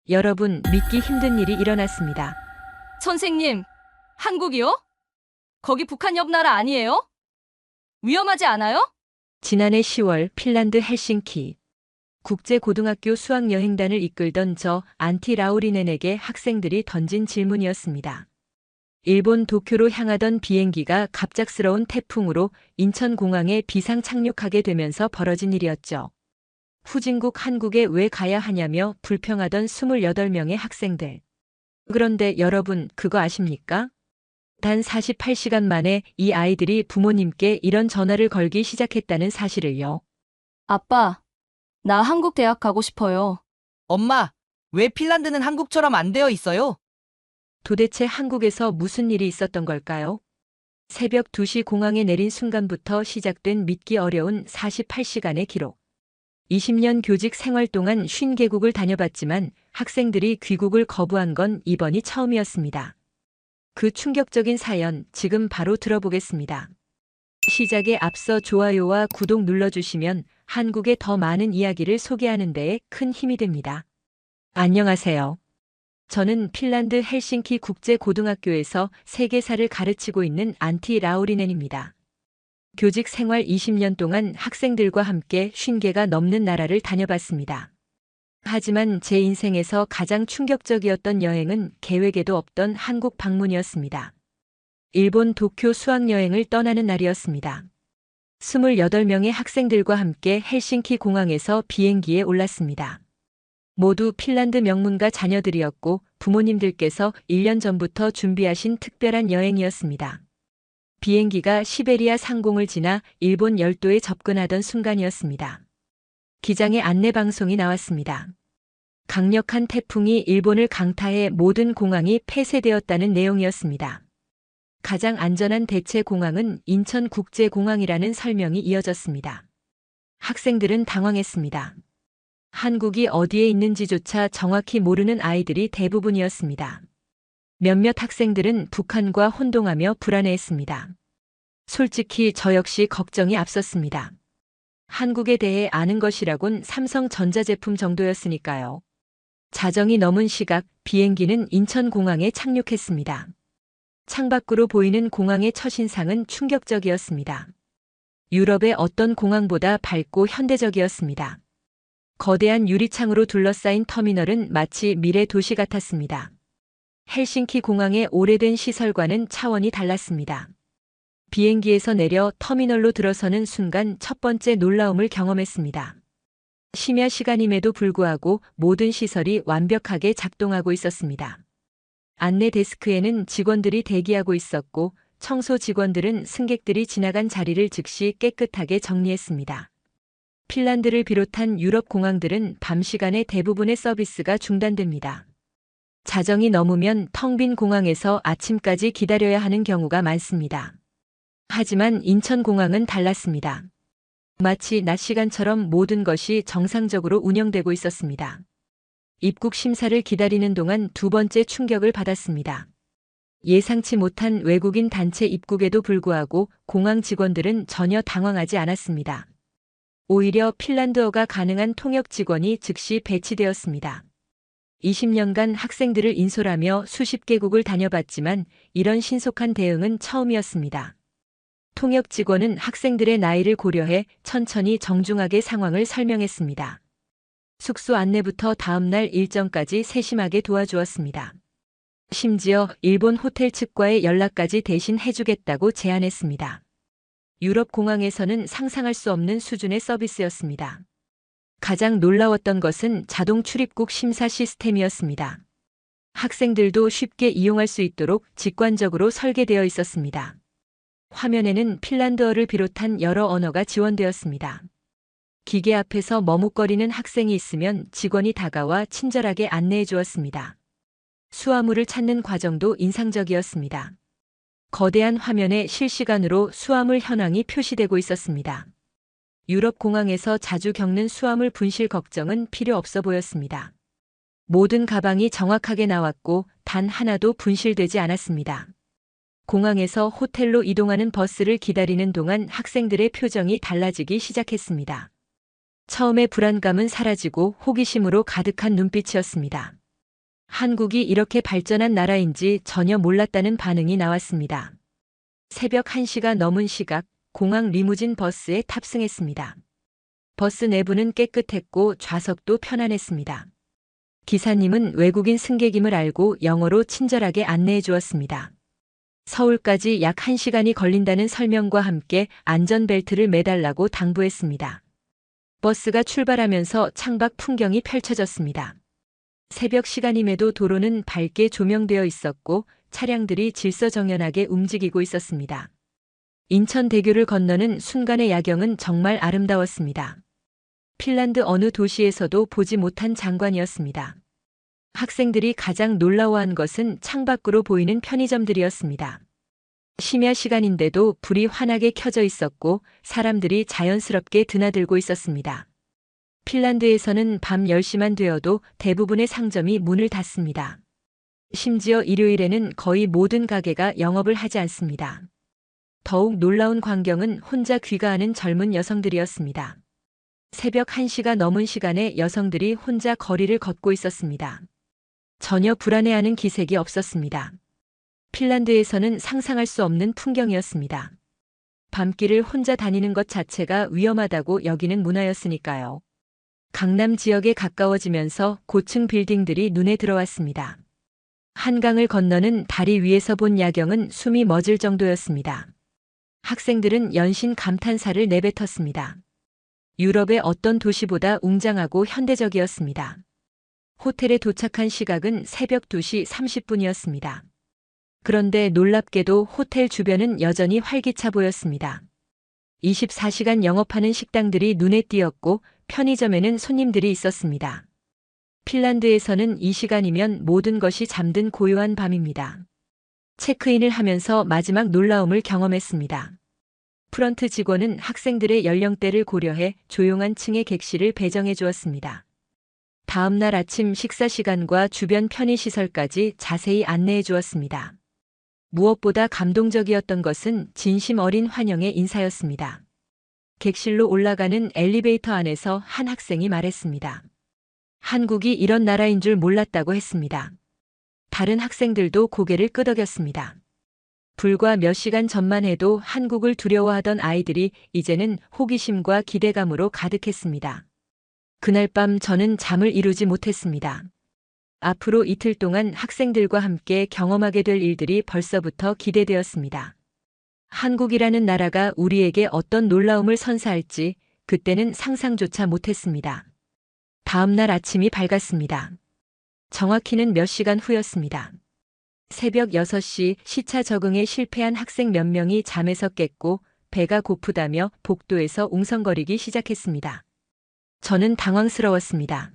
여러분, 믿기 힘든 일이 일어났습니다. 선생님, 한국이요? 거기 북한 옆 나라 아니에요? 위험하지 않아요? 지난해 10월 핀란드 헬싱키 국제고등학교 수학여행단을 이끌던 저 안티 라우리넨에게 학생들이 던진 질문이었습니다. 일본 도쿄로 향하던 비행기가 갑작스러운 태풍으로 인천공항에 비상 착륙하게 되면서 벌어진 일이었죠. 후진국 한국에 왜 가야 하냐며 불평하던 28명의 학생들. 그런데 여러분, 그거 아십니까? 단 48시간 만에 이 아이들이 부모님께 이런 전화를 걸기 시작했다는 사실을요. 아빠, 나 한국 대학 가고 싶어요. 엄마, 왜 핀란드는 한국처럼 안 되어 있어요? 도대체 한국에서 무슨 일이 있었던 걸까요? 새벽 2시 공항에 내린 순간부터 시작된 믿기 어려운 48시간의 기록. 20년 교직 생활 동안 50개국을 다녀봤지만 학생들이 귀국을 거부한 건 이번이 처음이었습니다. 그 충격적인 사연 지금 바로 들어보겠습니다. 시작에 앞서 좋아요와 구독 눌러주시면 한국의 더 많은 이야기를 소개하는 데에 큰 힘이 됩니다. 안녕하세요. 저는 핀란드 헬싱키 국제고등학교에서 세계사를 가르치고 있는 안티 라우리넨입니다. 교직 생활 20년 동안 학생들과 함께 50개가 넘는 나라를 다녀봤습니다. 하지만 제 인생에서 가장 충격적이었던 여행은 계획에도 없던 한국 방문이었습니다. 일본 도쿄 수학여행을 떠나는 날이었습니다. 28명의 학생들과 함께 헬싱키 공항에서 비행기에 올랐습니다. 모두 핀란드 명문가 자녀들이었고 부모님들께서 1년 전부터 준비하신 특별한 여행이었습니다. 비행기가 시베리아 상공을 지나 일본 열도에 접근하던 순간이었습니다. 기장의 안내 방송이 나왔습니다. 강력한 태풍이 일본을 강타해 모든 공항이 폐쇄되었다는 내용이었습니다. 가장 안전한 대체 공항은 인천국제공항이라는 설명이 이어졌습니다. 학생들은 당황했습니다. 한국이 어디에 있는지조차 정확히 모르는 아이들이 대부분이었습니다. 몇몇 학생들은 북한과 혼동하며 불안해했습니다. 솔직히 저 역시 걱정이 앞섰습니다. 한국에 대해 아는 것이라곤 삼성전자 제품 정도였으니까요. 자정이 넘은 시각 비행기는 인천공항에 착륙했습니다. 창밖으로 보이는 공항의 첫인상은 충격적이었습니다. 유럽의 어떤 공항보다 밝고 현대적이었습니다. 거대한 유리창으로 둘러싸인 터미널은 마치 미래 도시 같았습니다. 헬싱키 공항의 오래된 시설과는 차원이 달랐습니다. 비행기에서 내려 터미널로 들어서는 순간 첫 번째 놀라움을 경험했습니다. 심야 시간임에도 불구하고 모든 시설이 완벽하게 작동하고 있었습니다. 안내 데스크에는 직원들이 대기하고 있었고 청소 직원들은 승객들이 지나간 자리를 즉시 깨끗하게 정리했습니다. 핀란드를 비롯한 유럽 공항들은 밤 시간에 대부분의 서비스가 중단됩니다. 자정이 넘으면 텅 빈 공항에서 아침까지 기다려야 하는 경우가 많습니다. 하지만 인천공항은 달랐습니다. 마치 낮 시간처럼 모든 것이 정상적으로 운영되고 있었습니다. 입국 심사를 기다리는 동안 두 번째 충격을 받았습니다. 예상치 못한 외국인 단체 입국에도 불구하고 공항 직원들은 전혀 당황하지 않았습니다. 오히려 핀란드어가 가능한 통역 직원이 즉시 배치되었습니다. 20년간 학생들을 인솔하며 수십 개국을 다녀봤지만 이런 신속한 대응은 처음이었습니다. 통역 직원은 학생들의 나이를 고려해 천천히 정중하게 상황을 설명했습니다. 숙소 안내부터 다음날 일정까지 세심하게 도와주었습니다. 심지어 일본 호텔 측과의 연락까지 대신 해주겠다고 제안했습니다. 유럽 공항에서는 상상할 수 없는 수준의 서비스였습니다. 가장 놀라웠던 것은 자동 출입국 심사 시스템이었습니다. 학생들도 쉽게 이용할 수 있도록 직관적으로 설계되어 있었습니다. 화면에는 핀란드어를 비롯한 여러 언어가 지원되었습니다. 기계 앞에서 머뭇거리는 학생이 있으면 직원이 다가와 친절하게 안내해 주었습니다. 수화물을 찾는 과정도 인상적이었습니다. 거대한 화면에 실시간으로 수화물 현황이 표시되고 있었습니다. 유럽 공항에서 자주 겪는 수화물 분실 걱정은 필요 없어 보였습니다. 모든 가방이 정확하게 나왔고 단 하나도 분실되지 않았습니다. 공항에서 호텔로 이동하는 버스를 기다리는 동안 학생들의 표정이 달라지기 시작했습니다. 처음의 불안감은 사라지고 호기심으로 가득한 눈빛이었습니다. 한국이 이렇게 발전한 나라인지 전혀 몰랐다는 반응이 나왔습니다. 새벽 1시가 넘은 시각, 공항 리무진 버스에 탑승했습니다. 버스 내부는 깨끗했고 좌석도 편안했습니다. 기사님은 외국인 승객임을 알고 영어로 친절하게 안내해 주었습니다. 서울까지 약 1시간이 걸린다는 설명과 함께 안전벨트를 매달라고 당부했습니다. 버스가 출발하면서 창밖 풍경이 펼쳐졌습니다. 새벽 시간임에도 도로는 밝게 조명되어 있었고 차량들이 질서정연하게 움직이고 있었습니다. 인천대교를 건너는 순간의 야경은 정말 아름다웠습니다. 핀란드 어느 도시에서도 보지 못한 장관이었습니다. 학생들이 가장 놀라워한 것은 창밖으로 보이는 편의점들이었습니다. 심야 시간인데도 불이 환하게 켜져 있었고 사람들이 자연스럽게 드나들고 있었습니다. 핀란드에서는 밤 10시만 되어도 대부분의 상점이 문을 닫습니다. 심지어 일요일에는 거의 모든 가게가 영업을 하지 않습니다. 더욱 놀라운 광경은 혼자 귀가하는 젊은 여성들이었습니다. 새벽 1시가 넘은 시간에 여성들이 혼자 거리를 걷고 있었습니다. 전혀 불안해하는 기색이 없었습니다. 핀란드에서는 상상할 수 없는 풍경이었습니다. 밤길을 혼자 다니는 것 자체가 위험하다고 여기는 문화였으니까요. 강남 지역에 가까워지면서 고층 빌딩들이 눈에 들어왔습니다. 한강을 건너는 다리 위에서 본 야경은 숨이 멎을 정도였습니다. 학생들은 연신 감탄사를 내뱉었습니다. 유럽의 어떤 도시보다 웅장하고 현대적이었습니다. 호텔에 도착한 시각은 새벽 2시 30분이었습니다. 그런데 놀랍게도 호텔 주변은 여전히 활기차 보였습니다. 24시간 영업하는 식당들이 눈에 띄었고 편의점에는 손님들이 있었습니다. 핀란드에서는 이 시간이면 모든 것이 잠든 고요한 밤입니다. 체크인을 하면서 마지막 놀라움을 경험했습니다. 프런트 직원은 학생들의 연령대를 고려해 조용한 층의 객실을 배정해 주었습니다. 다음 날 아침 식사 시간과 주변 편의시설까지 자세히 안내해 주었습니다. 무엇보다 감동적이었던 것은 진심 어린 환영의 인사였습니다. 객실로 올라가는 엘리베이터 안에서 한 학생이 말했습니다. 한국이 이런 나라인 줄 몰랐다고 했습니다. 다른 학생들도 고개를 끄덕였습니다. 불과 몇 시간 전만 해도 한국을 두려워하던 아이들이 이제는 호기심과 기대감으로 가득했습니다. 그날 밤 저는 잠을 이루지 못했습니다. 앞으로 이틀 동안 학생들과 함께 경험하게 될 일들이 벌써부터 기대되었습니다. 한국이라는 나라가 우리에게 어떤 놀라움을 선사할지 그때는 상상조차 못했습니다. 다음 날 아침이 밝았습니다. 정확히는 몇 시간 후였습니다. 새벽 6시 시차 적응에 실패한 학생 몇 명이 잠에서 깼고 배가 고프다며 복도에서 웅성거리기 시작했습니다. 저는 당황스러웠습니다.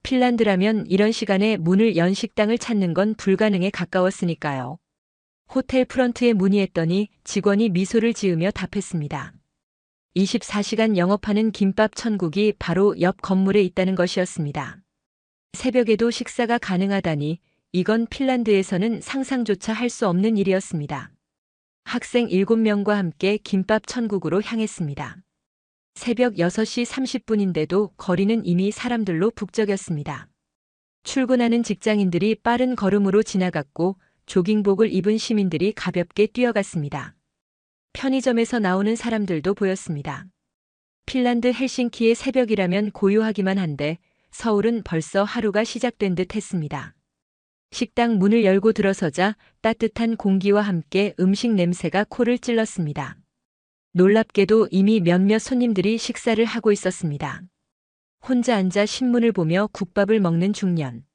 핀란드라면 이런 시간에 문을 연 식당을 찾는 건 불가능에 가까웠으니까요. 호텔 프런트에 문의했더니 직원이 미소를 지으며 답했습니다. 24시간 영업하는 김밥 천국이 바로 옆 건물에 있다는 것이었습니다. 새벽에도 식사가 가능하다니 이건 핀란드에서는 상상조차 할 수 없는 일이었습니다. 학생 7명과 함께 김밥 천국으로 향했습니다. 새벽 6시 30분인데도 거리는 이미 사람들로 북적였습니다. 출근하는 직장인들이 빠른 걸음으로 지나갔고 조깅복을 입은 시민들이 가볍게 뛰어갔습니다. 편의점에서 나오는 사람들도 보였습니다. 핀란드 헬싱키의 새벽이라면 고요하기만 한데 서울은 벌써 하루가 시작된 듯 했습니다. 식당 문을 열고 들어서자 따뜻한 공기와 함께 음식 냄새가 코를 찔렀습니다. 놀랍게도 이미 몇몇 손님들이 식사를 하고 있었습니다. 혼자 앉아 신문을 보며 국밥을 먹는 중년.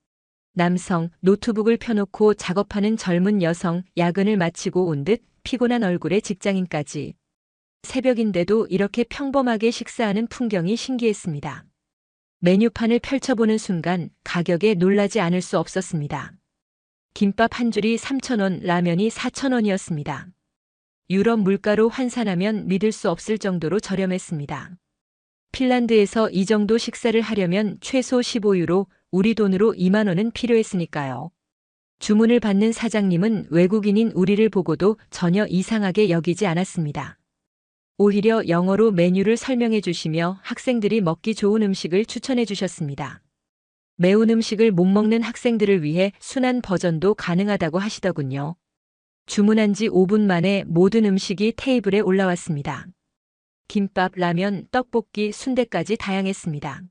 남성, 노트북을 펴놓고 작업하는 젊은 여성, 야근을 마치고 온 듯 피곤한 얼굴의 직장인까지. 새벽인데도 이렇게 평범하게 식사하는 풍경이 신기했습니다. 메뉴판을 펼쳐보는 순간 가격에 놀라지 않을 수 없었습니다. 김밥 한 줄이 3,000원, 라면이 4,000원이었습니다. 유럽 물가로 환산하면 믿을 수 없을 정도로 저렴했습니다. 핀란드에서 이 정도 식사를 하려면 최소 15유로, 우리 돈으로 2만 원은 필요했으니까요. 주문을 받는 사장님은 외국인인 우리를 보고도 전혀 이상하게 여기지 않았습니다. 오히려 영어로 메뉴를 설명해 주시며 학생들이 먹기 좋은 음식을 추천해 주셨습니다. 매운 음식을 못 먹는 학생들을 위해 순한 버전도 가능하다고 하시더군요. 주문한 지 5분 만에 모든 음식이 테이블에 올라왔습니다. 김밥, 라면, 떡볶이, 순대까지 다양했습니다.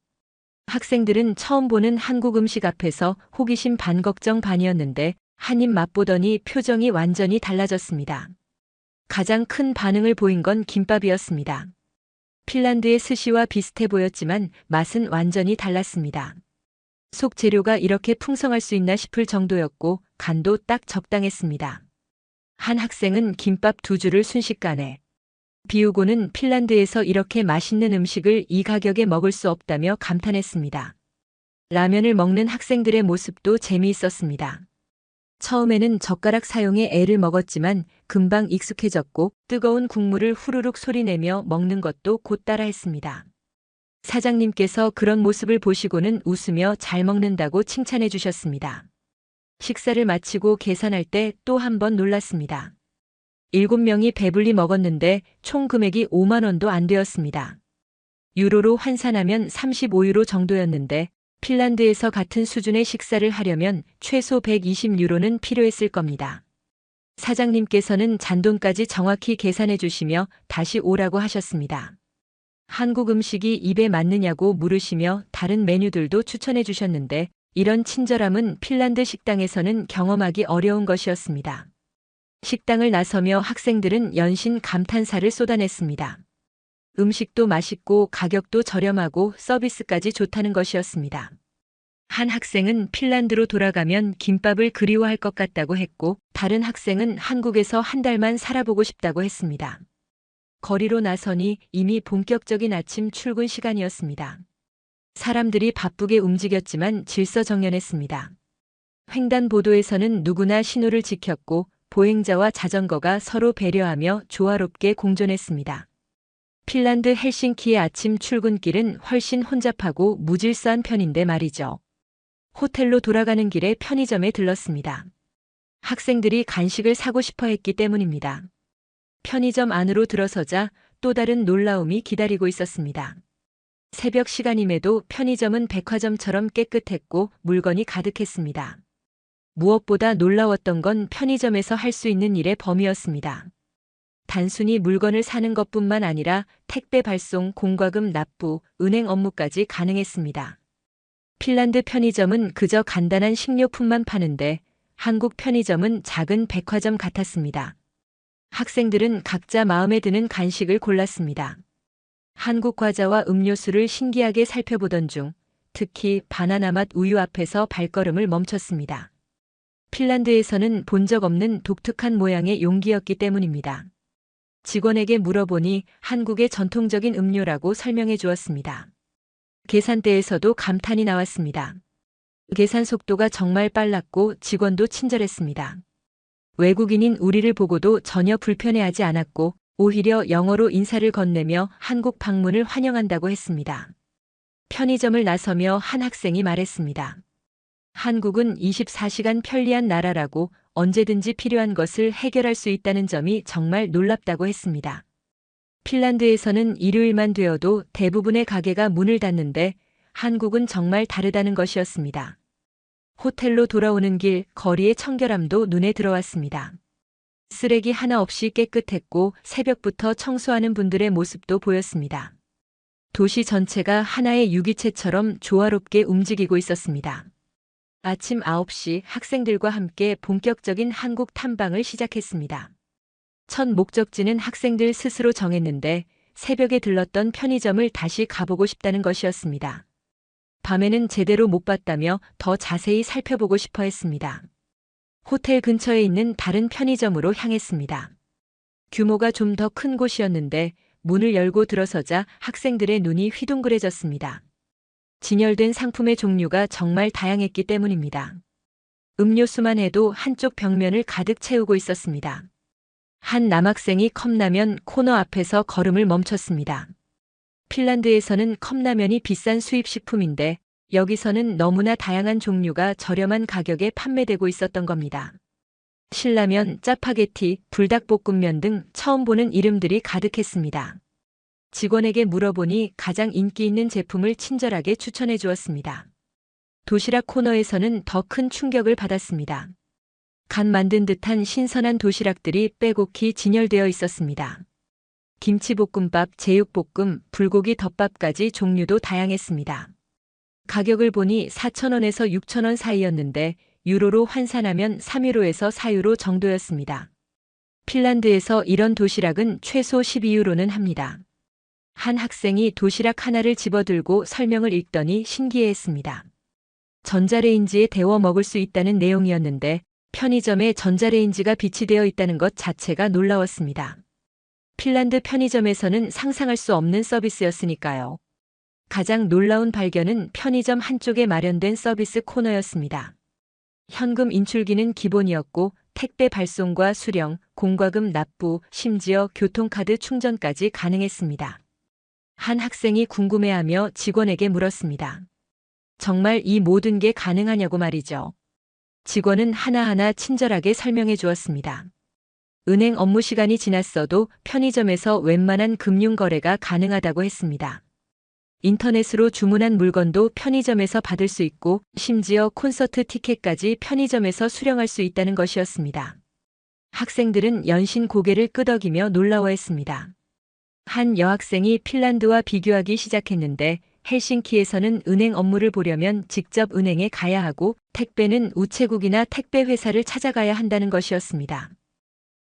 학생들은 처음 보는 한국 음식 앞에서 호기심 반 걱정 반이었는데 한 입 맛보더니 표정이 완전히 달라졌습니다. 가장 큰 반응을 보인 건 김밥이었습니다. 핀란드의 스시와 비슷해 보였지만 맛은 완전히 달랐습니다. 속 재료가 이렇게 풍성할 수 있나 싶을 정도였고 간도 딱 적당했습니다. 한 학생은 김밥 2줄을 순식간에 비우고는 핀란드에서 이렇게 맛있는 음식을 이 가격에 먹을 수 없다며 감탄했습니다. 라면을 먹는 학생들의 모습도 재미있었습니다. 처음에는 젓가락 사용에 애를 먹었지만 금방 익숙해졌고 뜨거운 국물을 후루룩 소리내며 먹는 것도 곧 따라했습니다. 사장님께서 그런 모습을 보시고는 웃으며 잘 먹는다고 칭찬해 주셨습니다. 식사를 마치고 계산할 때 또 한 번 놀랐습니다. 7명이 배불리 먹었는데 총 금액이 5만 원도 안 되었습니다. 유로로 환산하면 35유로 정도였는데 핀란드에서 같은 수준의 식사를 하려면 최소 120유로는 필요했을 겁니다. 사장님께서는 잔돈까지 정확히 계산해 주시며 다시 오라고 하셨습니다. 한국 음식이 입에 맞느냐고 물으시며 다른 메뉴들도 추천해 주셨는데 이런 친절함은 핀란드 식당에서는 경험하기 어려운 것이었습니다. 식당을 나서며 학생들은 연신 감탄사를 쏟아냈습니다. 음식도 맛있고 가격도 저렴하고 서비스까지 좋다는 것이었습니다. 한 학생은 핀란드로 돌아가면 김밥을 그리워할 것 같다고 했고 다른 학생은 한국에서 한 달만 살아보고 싶다고 했습니다. 거리로 나서니 이미 본격적인 아침 출근 시간이었습니다. 사람들이 바쁘게 움직였지만 질서정연했습니다. 횡단보도에서는 누구나 신호를 지켰고 보행자와 자전거가 서로 배려하며 조화롭게 공존했습니다. 핀란드 헬싱키의 아침 출근길은 훨씬 혼잡하고 무질서한 편인데 말이죠. 호텔로 돌아가는 길에 편의점에 들렀습니다. 학생들이 간식을 사고 싶어 했기 때문입니다. 편의점 안으로 들어서자 또 다른 놀라움이 기다리고 있었습니다. 새벽 시간임에도 편의점은 백화점처럼 깨끗했고 물건이 가득했습니다. 무엇보다 놀라웠던 건 편의점에서 할 수 있는 일의 범위였습니다. 단순히 물건을 사는 것뿐만 아니라 택배 발송, 공과금 납부, 은행 업무까지 가능했습니다. 핀란드 편의점은 그저 간단한 식료품만 파는데 한국 편의점은 작은 백화점 같았습니다. 학생들은 각자 마음에 드는 간식을 골랐습니다. 한국 과자와 음료수를 신기하게 살펴보던 중 특히 바나나 맛 우유 앞에서 발걸음을 멈췄습니다. 핀란드에서는 본 적 없는 독특한 모양의 용기였기 때문입니다. 직원에게 물어보니 한국의 전통적인 음료라고 설명해 주었습니다. 계산대에서도 감탄이 나왔습니다. 계산 속도가 정말 빨랐고 직원도 친절했습니다. 외국인인 우리를 보고도 전혀 불편해하지 않았고 오히려 영어로 인사를 건네며 한국 방문을 환영한다고 했습니다. 편의점을 나서며 한 학생이 말했습니다. 한국은 24시간 편리한 나라라고 언제든지 필요한 것을 해결할 수 있다는 점이 정말 놀랍다고 했습니다. 핀란드에서는 일요일만 되어도 대부분의 가게가 문을 닫는데 한국은 정말 다르다는 것이었습니다. 호텔로 돌아오는 길 거리의 청결함도 눈에 들어왔습니다. 쓰레기 하나 없이 깨끗했고 새벽부터 청소하는 분들의 모습도 보였습니다. 도시 전체가 하나의 유기체처럼 조화롭게 움직이고 있었습니다. 아침 9시 학생들과 함께 본격적인 한국 탐방을 시작했습니다. 첫 목적지는 학생들 스스로 정했는데 새벽에 들렀던 편의점을 다시 가보고 싶다는 것이었습니다. 밤에는 제대로 못 봤다며 더 자세히 살펴보고 싶어 했습니다. 호텔 근처에 있는 다른 편의점으로 향했습니다. 규모가 좀 더 큰 곳이었는데 문을 열고 들어서자 학생들의 눈이 휘둥그레졌습니다. 진열된 상품의 종류가 정말 다양했기 때문입니다. 음료수만 해도 한쪽 벽면을 가득 채우고 있었습니다. 한 남학생이 컵라면 코너 앞에서 걸음을 멈췄습니다. 핀란드에서는 컵라면이 비싼 수입식품인데 여기서는 너무나 다양한 종류가 저렴한 가격에 판매되고 있었던 겁니다. 신라면, 짜파게티, 불닭볶음면 등 처음 보는 이름들이 가득했습니다. 직원에게 물어보니 가장 인기 있는 제품을 친절하게 추천해 주었습니다. 도시락 코너에서는 더 큰 충격을 받았습니다. 갓 만든 듯한 신선한 도시락들이 빼곡히 진열되어 있었습니다. 김치볶음밥, 제육볶음, 불고기 덮밥까지 종류도 다양했습니다. 가격을 보니 4,000원에서 6,000원 사이였는데 유로로 환산하면 3유로에서 4유로 정도였습니다. 핀란드에서 이런 도시락은 최소 12유로는 합니다. 한 학생이 도시락 하나를 집어들고 설명을 읽더니 신기해했습니다. 전자레인지에 데워 먹을 수 있다는 내용이었는데 편의점에 전자레인지가 비치되어 있다는 것 자체가 놀라웠습니다. 핀란드 편의점에서는 상상할 수 없는 서비스였으니까요. 가장 놀라운 발견은 편의점 한쪽에 마련된 서비스 코너였습니다. 현금 인출기는 기본이었고 택배 발송과 수령, 공과금 납부, 심지어 교통카드 충전까지 가능했습니다. 한 학생이 궁금해하며 직원에게 물었습니다. 정말 이 모든 게 가능하냐고 말이죠. 직원은 하나하나 친절하게 설명해 주었습니다. 은행 업무 시간이 지났어도 편의점에서 웬만한 금융 거래가 가능하다고 했습니다. 인터넷으로 주문한 물건도 편의점에서 받을 수 있고 심지어 콘서트 티켓까지 편의점에서 수령할 수 있다는 것이었습니다. 학생들은 연신 고개를 끄덕이며 놀라워했습니다. 한 여학생이 핀란드와 비교하기 시작했는데 헬싱키에서는 은행 업무를 보려면 직접 은행에 가야 하고 택배는 우체국이나 택배 회사를 찾아가야 한다는 것이었습니다.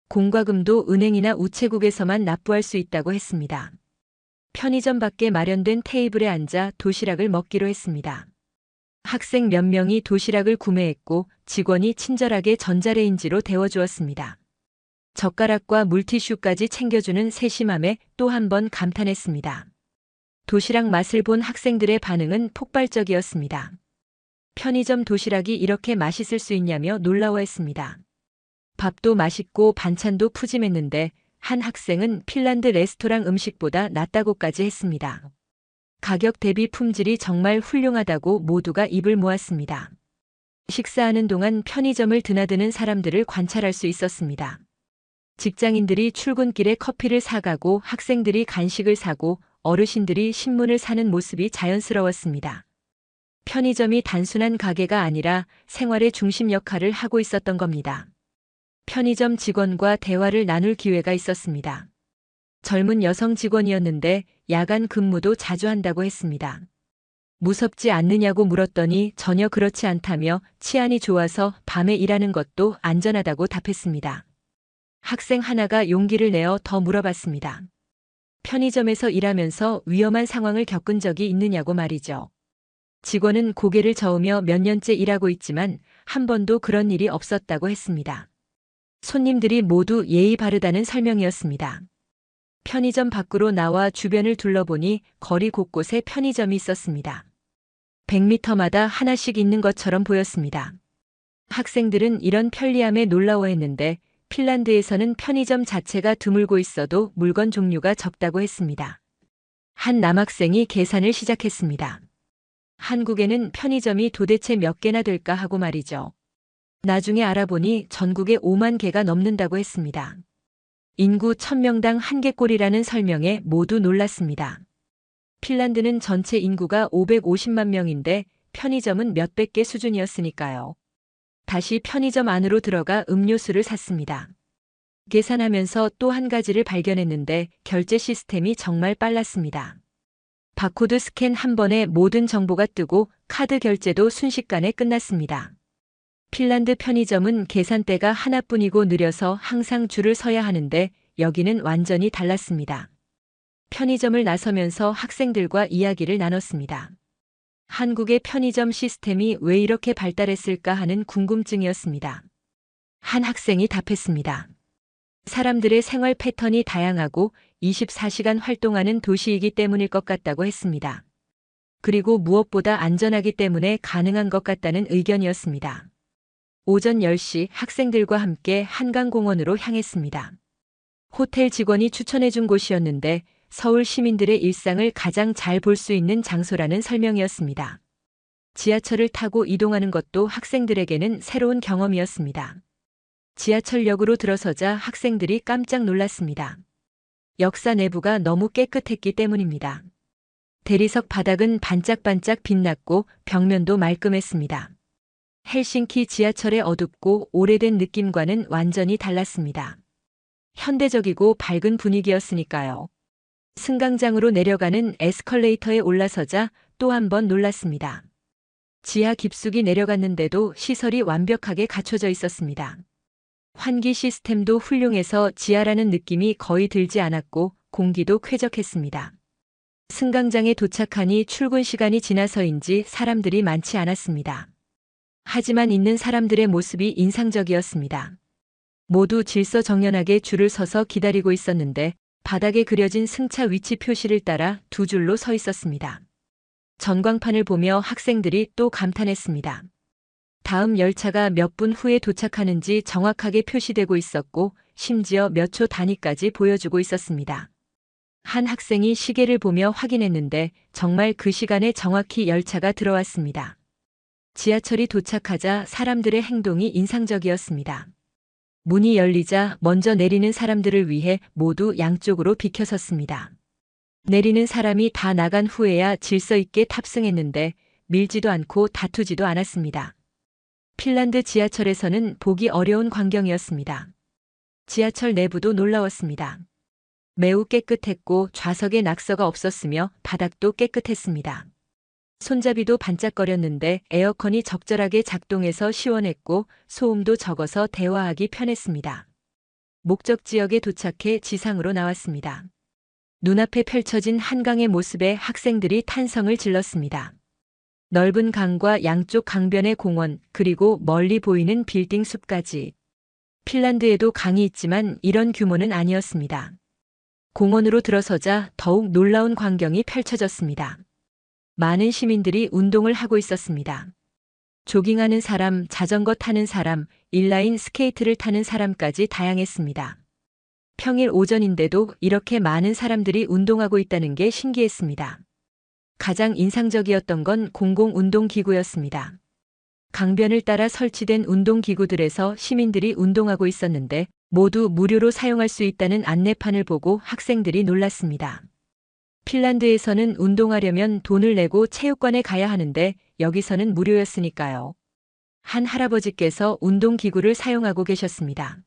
공과금도 은행이나 우체국에서만 납부할 수 있다고 했습니다. 편의점 밖에 마련된 테이블에 앉아 도시락을 먹기로 했습니다. 학생 몇 명이 도시락을 구매했고 직원이 친절하게 전자레인지로 데워주었습니다. 젓가락과 물티슈까지 챙겨주는 세심함에 또 한 번 감탄했습니다. 도시락 맛을 본 학생들의 반응은 폭발적이었습니다. 편의점 도시락이 이렇게 맛있을 수 있냐며 놀라워했습니다. 밥도 맛있고 반찬도 푸짐했는데 한 학생은 핀란드 레스토랑 음식보다 낫다고까지 했습니다. 가격 대비 품질이 정말 훌륭하다고 모두가 입을 모았습니다. 식사하는 동안 편의점을 드나드는 사람들을 관찰할 수 있었습니다. 직장인들이 출근길에 커피를 사가고 학생들이 간식을 사고 어르신들이 신문을 사는 모습이 자연스러웠습니다. 편의점이 단순한 가게가 아니라 생활의 중심 역할을 하고 있었던 겁니다. 편의점 직원과 대화를 나눌 기회가 있었습니다. 젊은 여성 직원이었는데 야간 근무도 자주 한다고 했습니다. 무섭지 않느냐고 물었더니 전혀 그렇지 않다며 치안이 좋아서 밤에 일하는 것도 안전하다고 답했습니다. 학생 하나가 용기를 내어 더 물어봤습니다. 편의점에서 일하면서 위험한 상황을 겪은 적이 있느냐고 말이죠. 직원은 고개를 저으며 몇 년째 일하고 있지만 한 번도 그런 일이 없었다고 했습니다. 손님들이 모두 예의 바르다는 설명이었습니다. 편의점 밖으로 나와 주변을 둘러보니 거리 곳곳에 편의점이 있었습니다. 100m마다 하나씩 있는 것처럼 보였습니다. 학생들은 이런 편리함에 놀라워했는데 핀란드에서는 편의점 자체가 드물고 있어도 물건 종류가 적다고 했습니다. 한 남학생이 계산을 시작했습니다. 한국에는 편의점이 도대체 몇 개나 될까 하고 말이죠. 나중에 알아보니 전국에 5만 개가 넘는다고 했습니다. 인구 1000명당 1개꼴이라는 설명에 모두 놀랐습니다. 핀란드는 전체 인구가 550만 명인데 편의점은 몇백 개 수준이었으니까요. 다시 편의점 안으로 들어가 음료수를 샀습니다. 계산하면서 또 한 가지를 발견했는데 결제 시스템이 정말 빨랐습니다. 바코드 스캔 한 번에 모든 정보가 뜨고 카드 결제도 순식간에 끝났습니다. 핀란드 편의점은 계산대가 하나뿐이고 느려서 항상 줄을 서야 하는데 여기는 완전히 달랐습니다. 편의점을 나서면서 학생들과 이야기를 나눴습니다. 한국의 편의점 시스템이 왜 이렇게 발달했을까 하는 궁금증이었습니다. 한 학생이 답했습니다. 사람들의 생활 패턴이 다양하고 24시간 활동하는 도시이기 때문일 것 같다고 했습니다. 그리고 무엇보다 안전하기 때문에 가능한 것 같다는 의견이었습니다. 오전 10시 학생들과 함께 한강공원으로 향했습니다. 호텔 직원이 추천해준 곳이었는데 서울 시민들의 일상을 가장 잘 볼 수 있는 장소라는 설명이었습니다. 지하철을 타고 이동하는 것도 학생들에게는 새로운 경험이었습니다. 지하철역으로 들어서자 학생들이 깜짝 놀랐습니다. 역사 내부가 너무 깨끗했기 때문입니다. 대리석 바닥은 반짝반짝 빛났고 벽면도 말끔했습니다. 헬싱키 지하철의 어둡고 오래된 느낌과는 완전히 달랐습니다. 현대적이고 밝은 분위기였으니까요. 승강장으로 내려가는 에스컬레이터에 올라서자 또 한 번 놀랐습니다. 지하 깊숙이 내려갔는데도 시설이 완벽하게 갖춰져 있었습니다. 환기 시스템도 훌륭해서 지하라는 느낌이 거의 들지 않았고 공기도 쾌적했습니다. 승강장에 도착하니 출근 시간이 지나서인지 사람들이 많지 않았습니다. 하지만 있는 사람들의 모습이 인상적이었습니다. 모두 질서정연하게 줄을 서서 기다리고 있었는데 바닥에 그려진 승차 위치 표시를 따라 두 줄로 서 있었습니다. 전광판을 보며 학생들이 또 감탄했습니다. 다음 열차가 몇 분 후에 도착하는지 정확하게 표시되고 있었고 심지어 몇 초 단위까지 보여주고 있었습니다. 한 학생이 시계를 보며 확인했는데 정말 그 시간에 정확히 열차가 들어왔습니다. 지하철이 도착하자 사람들의 행동이 인상적이었습니다. 문이 열리자 먼저 내리는 사람들을 위해 모두 양쪽으로 비켜섰습니다. 내리는 사람이 다 나간 후에야 질서 있게 탑승했는데 밀지도 않고 다투지도 않았습니다. 핀란드 지하철에서는 보기 어려운 광경이었습니다. 지하철 내부도 놀라웠습니다. 매우 깨끗했고 좌석에 낙서가 없었으며 바닥도 깨끗했습니다. 손잡이도 반짝거렸는데 에어컨이 적절하게 작동해서 시원했고 소음도 적어서 대화하기 편했습니다. 목적 지역에 도착해 지상으로 나왔습니다. 눈앞에 펼쳐진 한강의 모습에 학생들이 탄성을 질렀습니다. 넓은 강과 양쪽 강변의 공원, 그리고 멀리 보이는 빌딩 숲까지. 핀란드에도 강이 있지만 이런 규모는 아니었습니다. 공원으로 들어서자 더욱 놀라운 광경이 펼쳐졌습니다. 많은 시민들이 운동을 하고 있었습니다. 조깅하는 사람, 자전거 타는 사람, 인라인 스케이트를 타는 사람까지 다양했습니다. 평일 오전인데도 이렇게 많은 사람들이 운동하고 있다는 게 신기했습니다. 가장 인상적이었던 건 공공운동기구였습니다. 강변을 따라 설치된 운동기구들에서 시민들이 운동하고 있었는데 모두 무료로 사용할 수 있다는 안내판을 보고 학생들이 놀랐습니다. 핀란드에서는 운동하려면 돈을 내고 체육관에 가야 하는데 여기서는 무료였으니까요. 한 할아버지께서 운동기구를 사용하고 계셨습니다.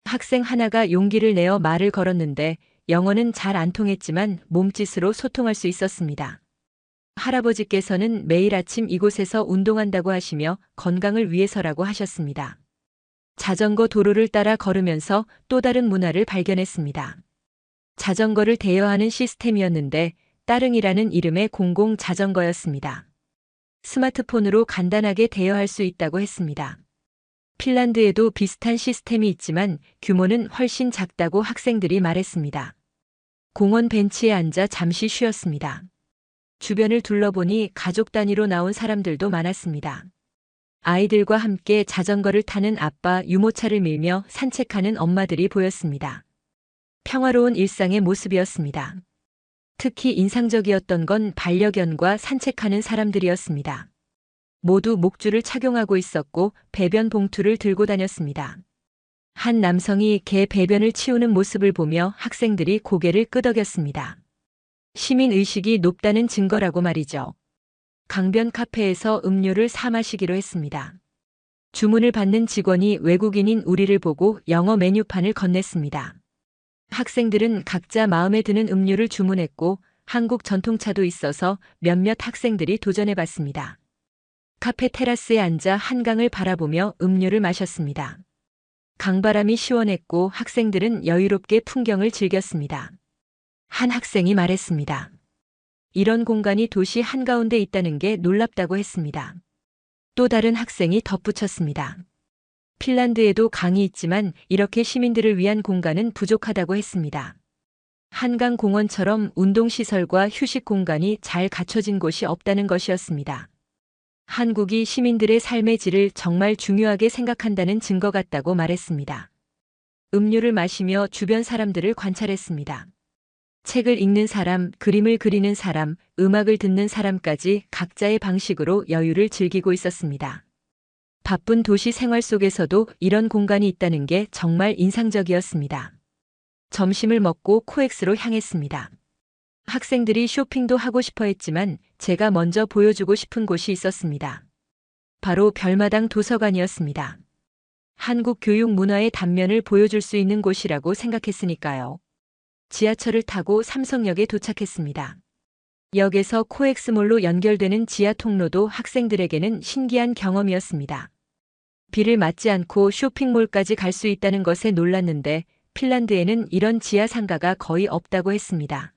학생 하나가 용기를 내어 말을 걸었는데 영어는 잘 안 통했지만 몸짓으로 소통할 수 있었습니다. 할아버지께서는 매일 아침 이곳에서 운동한다고 하시며 건강을 위해서라고 하셨습니다. 자전거 도로를 따라 걸으면서 또 다른 문화를 발견했습니다. 자전거를 대여하는 시스템이었는데 따릉이라는 이름의 공공 자전거였습니다. 스마트폰으로 간단하게 대여할 수 있다고 했습니다. 핀란드에도 비슷한 시스템이 있지만 규모는 훨씬 작다고 학생들이 말했습니다. 공원 벤치에 앉아 잠시 쉬었습니다. 주변을 둘러보니 가족 단위로 나온 사람들도 많았습니다. 아이들과 함께 자전거를 타는 아빠, 유모차를 밀며 산책하는 엄마들이 보였습니다. 평화로운 일상의 모습이었습니다. 특히 인상적이었던 건 반려견과 산책하는 사람들이었습니다. 모두 목줄을 착용하고 있었고 배변 봉투를 들고 다녔습니다. 한 남성이 개 배변을 치우는 모습을 보며 학생들이 고개를 끄덕였습니다. 시민의식이 높다는 증거라고 말이죠. 강변 카페에서 음료를 사 마시기로 했습니다. 주문을 받는 직원이 외국인인 우리를 보고 영어 메뉴판을 건넸습니다. 학생들은 각자 마음에 드는 음료를 주문했고 한국 전통차도 있어서 몇몇 학생들이 도전해봤습니다. 카페 테라스에 앉아 한강을 바라보며 음료를 마셨습니다. 강바람이 시원했고 학생들은 여유롭게 풍경을 즐겼습니다. 한 학생이 말했습니다. 이런 공간이 도시 한가운데 있다는 게 놀랍다고 했습니다. 또 다른 학생이 덧붙였습니다. 핀란드에도 강이 있지만 이렇게 시민들을 위한 공간은 부족하다고 했습니다. 한강 공원처럼 운동시설과 휴식 공간이 잘 갖춰진 곳이 없다는 것이었습니다. 한국이 시민들의 삶의 질을 정말 중요하게 생각한다는 증거 같다고 말했습니다. 음료를 마시며 주변 사람들을 관찰했습니다. 책을 읽는 사람, 그림을 그리는 사람, 음악을 듣는 사람까지 각자의 방식으로 여유를 즐기고 있었습니다. 바쁜 도시 생활 속에서도 이런 공간이 있다는 게 정말 인상적이었습니다. 점심을 먹고 코엑스로 향했습니다. 학생들이 쇼핑도 하고 싶어 했지만 제가 먼저 보여주고 싶은 곳이 있었습니다. 바로 별마당 도서관이었습니다. 한국 교육 문화의 단면을 보여줄 수 있는 곳이라고 생각했으니까요. 지하철을 타고 삼성역에 도착했습니다. 역에서 코엑스몰로 연결되는 지하 통로도 학생들에게는 신기한 경험이었습니다. 비를 맞지 않고 쇼핑몰까지 갈 수 있다는 것에 놀랐는데 핀란드에는 이런 지하 상가가 거의 없다고 했습니다.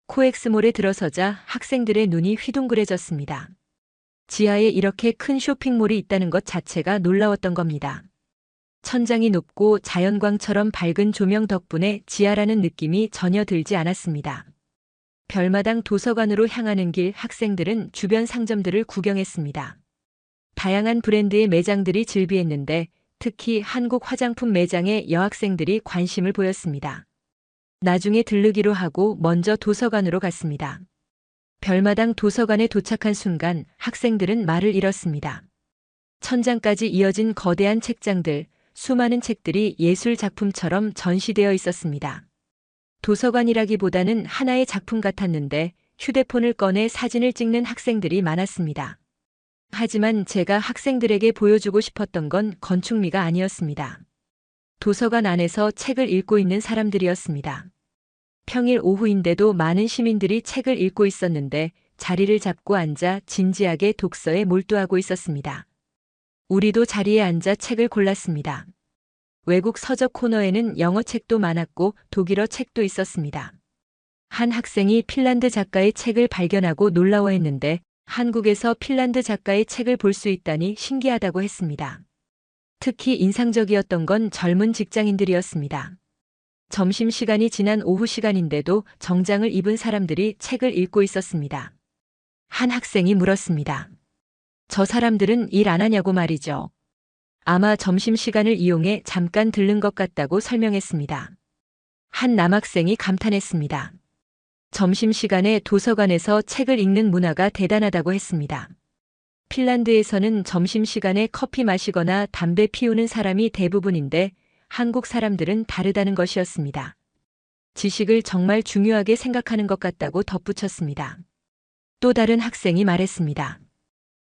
코엑스몰에 들어서자 학생들의 눈이 휘둥그레졌습니다. 지하에 이렇게 큰 쇼핑몰이 있다는 것 자체가 놀라웠던 겁니다. 천장이 높고 자연광처럼 밝은 조명 덕분에 지하라는 느낌이 전혀 들지 않았습니다. 별마당 도서관으로 향하는 길 학생들은 주변 상점들을 구경했습니다. 다양한 브랜드의 매장들이 즐비했는데 특히 한국 화장품 매장에 여학생들이 관심을 보였습니다. 나중에 들르기로 하고 먼저 도서관으로 갔습니다. 별마당 도서관에 도착한 순간 학생들은 말을 잃었습니다. 천장까지 이어진 거대한 책장들, 수많은 책들이 예술 작품처럼 전시되어 있었습니다. 도서관이라기보다는 하나의 작품 같았는데 휴대폰을 꺼내 사진을 찍는 학생들이 많았습니다. 하지만 제가 학생들에게 보여주고 싶었던 건 건축미가 아니었습니다. 도서관 안에서 책을 읽고 있는 사람들이었습니다. 평일 오후인데도 많은 시민들이 책을 읽고 있었는데 자리를 잡고 앉아 진지하게 독서에 몰두하고 있었습니다. 우리도 자리에 앉아 책을 골랐습니다. 외국 서적 코너에는 영어 책도 많았고 독일어 책도 있었습니다. 한 학생이 핀란드 작가의 책을 발견하고 놀라워했는데 한국에서 핀란드 작가의 책을 볼 수 있다니 신기하다고 했습니다. 특히 인상적이었던 건 젊은 직장인들이었습니다. 점심시간이 지난 오후 시간인데도 정장을 입은 사람들이 책을 읽고 있었습니다. 한 학생이 물었습니다. 저 사람들은 일 안 하냐고 말이죠. 아마 점심시간을 이용해 잠깐 들른 것 같다고 설명했습니다. 한 남학생이 감탄했습니다. 점심시간에 도서관에서 책을 읽는 문화가 대단하다고 했습니다. 핀란드에서는 점심시간에 커피 마시거나 담배 피우는 사람이 대부분인데 한국 사람들은 다르다는 것이었습니다. 지식을 정말 중요하게 생각하는 것 같다고 덧붙였습니다. 또 다른 학생이 말했습니다.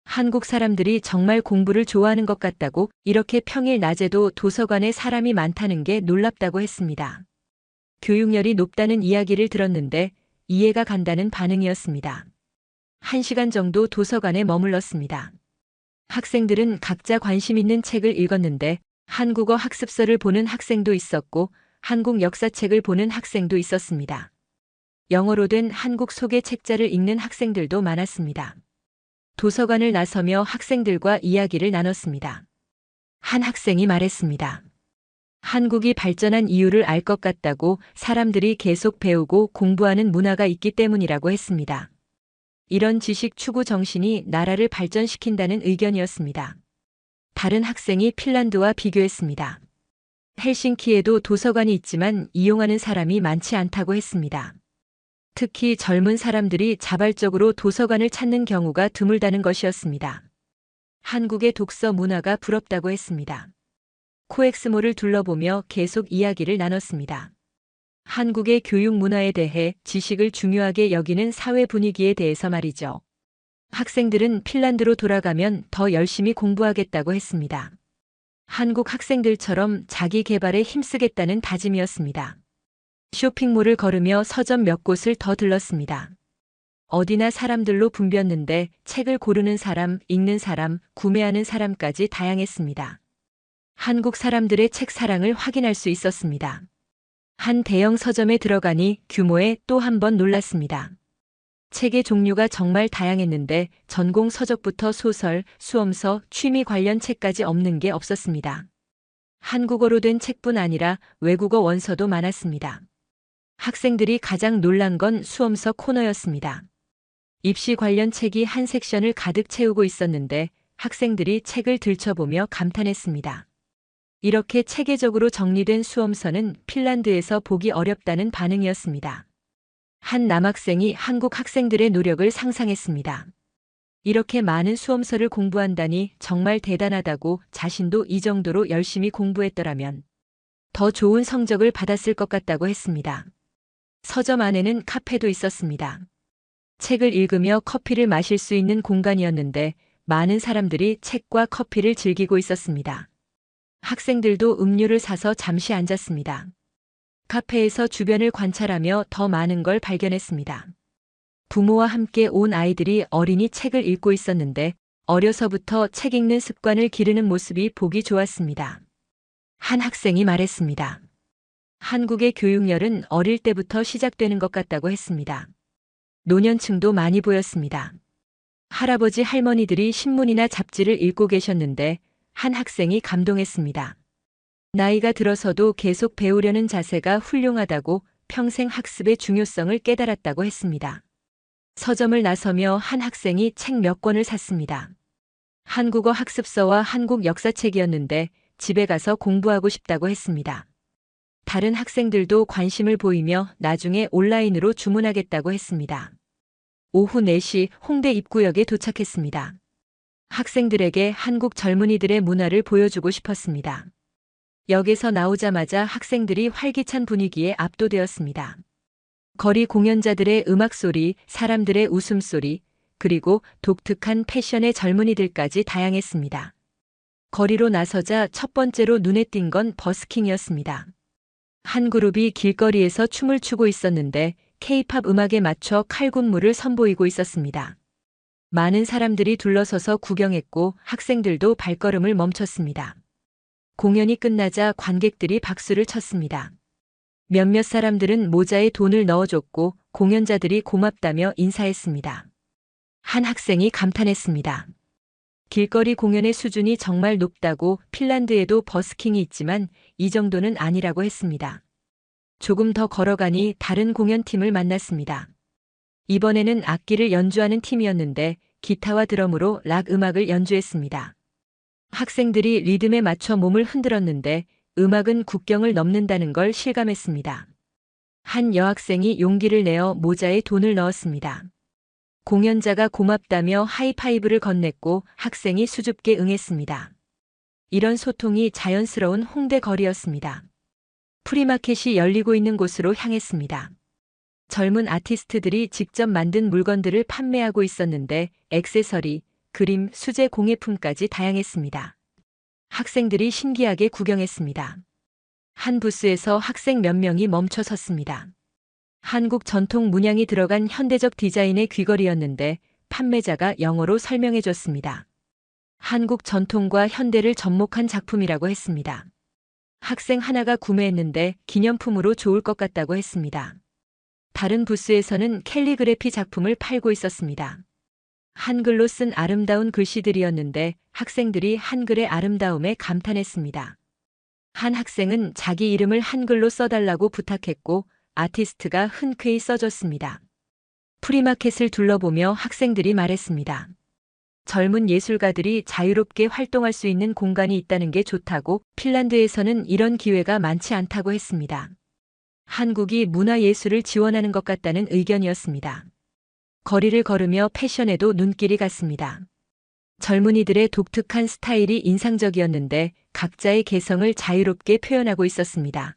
한국 사람들이 정말 공부를 좋아하는 것 같다고 이렇게 평일 낮에도 도서관에 사람이 많다는 게 놀랍다고 했습니다. 교육열이 높다는 이야기를 들었는데 이해가 간다는 반응이었습니다. 1시간 정도 도서관에 머물렀습니다. 학생들은 각자 관심 있는 책을 읽었는데 한국어 학습서를 보는 학생도 있었고 한국 역사책을 보는 학생도 있었습니다. 영어로 된 한국 소개 책자를 읽는 학생들도 많았습니다. 도서관을 나서며 학생들과 이야기를 나눴습니다. 한 학생이 말했습니다. 한국이 발전한 이유를 알 것 같다고 사람들이 계속 배우고 공부하는 문화가 있기 때문이라고 했습니다. 이런 지식 추구 정신이 나라를 발전시킨다는 의견이었습니다. 다른 학생이 핀란드와 비교했습니다. 헬싱키에도 도서관이 있지만 이용하는 사람이 많지 않다고 했습니다. 특히 젊은 사람들이 자발적으로 도서관을 찾는 경우가 드물다는 것이었습니다. 한국의 독서 문화가 부럽다고 했습니다. 코엑스몰을 둘러보며 계속 이야기를 나눴습니다. 한국의 교육 문화에 대해 지식을 중요하게 여기는 사회 분위기에 대해서 말이죠. 학생들은 핀란드로 돌아가면 더 열심히 공부하겠다고 했습니다. 한국 학생들처럼 자기 개발에 힘쓰겠다는 다짐이었습니다. 쇼핑몰을 걸으며 서점 몇 곳을 더 들렀습니다. 어디나 사람들로 붐볐는데 책을 고르는 사람, 읽는 사람, 구매하는 사람까지 다양했습니다. 한국 사람들의 책 사랑을 확인할 수 있었습니다. 한 대형 서점에 들어가니 규모에 또 한 번 놀랐습니다. 책의 종류가 정말 다양했는데 전공 서적부터 소설, 수험서, 취미 관련 책까지 없는 게 없었습니다. 한국어로 된 책뿐 아니라 외국어 원서도 많았습니다. 학생들이 가장 놀란 건 수험서 코너였습니다. 입시 관련 책이 한 섹션을 가득 채우고 있었는데 학생들이 책을 들춰보며 감탄했습니다. 이렇게 체계적으로 정리된 수험서는 핀란드에서 보기 어렵다는 반응이었습니다. 한 남학생이 한국 학생들의 노력을 상상했습니다. 이렇게 많은 수험서를 공부한다니 정말 대단하다고 자신도 이 정도로 열심히 공부했더라면 더 좋은 성적을 받았을 것 같다고 했습니다. 서점 안에는 카페도 있었습니다. 책을 읽으며 커피를 마실 수 있는 공간이었는데 많은 사람들이 책과 커피를 즐기고 있었습니다. 학생들도 음료를 사서 잠시 앉았습니다. 카페에서 주변을 관찰하며 더 많은 걸 발견했습니다. 부모와 함께 온 아이들이 어린이 책을 읽고 있었는데 어려서부터 책 읽는 습관을 기르는 모습이 보기 좋았습니다. 한 학생이 말했습니다. 한국의 교육열은 어릴 때부터 시작되는 것 같다고 했습니다. 노년층도 많이 보였습니다. 할아버지 할머니들이 신문이나 잡지를 읽고 계셨는데 한 학생이 감동했습니다. 나이가 들어서도 계속 배우려는 자세가 훌륭하다고 평생 학습의 중요성을 깨달았다고 했습니다. 서점을 나서며 한 학생이 책 몇 권을 샀습니다. 한국어 학습서와 한국 역사책이었는데 집에 가서 공부하고 싶다고 했습니다. 다른 학생들도 관심을 보이며 나중에 온라인으로 주문하겠다고 했습니다. 오후 4시 홍대 입구역에 도착했습니다. 학생들에게 한국 젊은이들의 문화를 보여주고 싶었습니다. 역에서 나오자마자 학생들이 활기찬 분위기에 압도되었습니다. 거리 공연자들의 음악 소리, 사람들의 웃음소리, 그리고 독특한 패션의 젊은이들까지 다양했습니다. 거리로 나서자 첫 번째로 눈에 띈 건 버스킹이었습니다. 한 그룹이 길거리에서 춤을 추고 있었는데 K-팝 음악에 맞춰 칼군무를 선보이고 있었습니다. 많은 사람들이 둘러서서 구경했고 학생들도 발걸음을 멈췄습니다. 공연이 끝나자 관객들이 박수를 쳤습니다. 몇몇 사람들은 모자에 돈을 넣어줬고 공연자들이 고맙다며 인사했습니다. 한 학생이 감탄했습니다. 길거리 공연의 수준이 정말 높다고 핀란드에도 버스킹이 있지만 이 정도는 아니라고 했습니다. 조금 더 걸어가니 다른 공연팀을 만났습니다. 이번에는 악기를 연주하는 팀이었는데 기타와 드럼으로 락 음악을 연주했습니다. 학생들이 리듬에 맞춰 몸을 흔들었는데 음악은 국경을 넘는다는 걸 실감했습니다. 한 여학생이 용기를 내어 모자에 돈을 넣었습니다. 공연자가 고맙다며 하이파이브를 건넸고 학생이 수줍게 응했습니다. 이런 소통이 자연스러운 홍대 거리였습니다. 프리마켓이 열리고 있는 곳으로 향했습니다. 젊은 아티스트들이 직접 만든 물건들을 판매하고 있었는데 액세서리, 그림, 수제 공예품까지 다양했습니다. 학생들이 신기하게 구경했습니다. 한 부스에서 학생 몇 명이 멈춰 섰습니다. 한국 전통 문양이 들어간 현대적 디자인의 귀걸이였는데 판매자가 영어로 설명해 줬습니다. 한국 전통과 현대를 접목한 작품이라고 했습니다. 학생 하나가 구매했는데 기념품으로 좋을 것 같다고 했습니다. 다른 부스에서는 캘리그래피 작품을 팔고 있었습니다. 한글로 쓴 아름다운 글씨들이었는데 학생들이 한글의 아름다움에 감탄했습니다. 한 학생은 자기 이름을 한글로 써달라고 부탁했고 아티스트가 흔쾌히 써줬습니다. 프리마켓을 둘러보며 학생들이 말했습니다. 젊은 예술가들이 자유롭게 활동할 수 있는 공간이 있다는 게 좋다고 핀란드에서는 이런 기회가 많지 않다고 했습니다. 한국이 문화예술을 지원하는 것 같다는 의견이었습니다. 거리를 걸으며 패션에도 눈길이 갔습니다. 젊은이들의 독특한 스타일이 인상적이었는데 각자의 개성을 자유롭게 표현하고 있었습니다.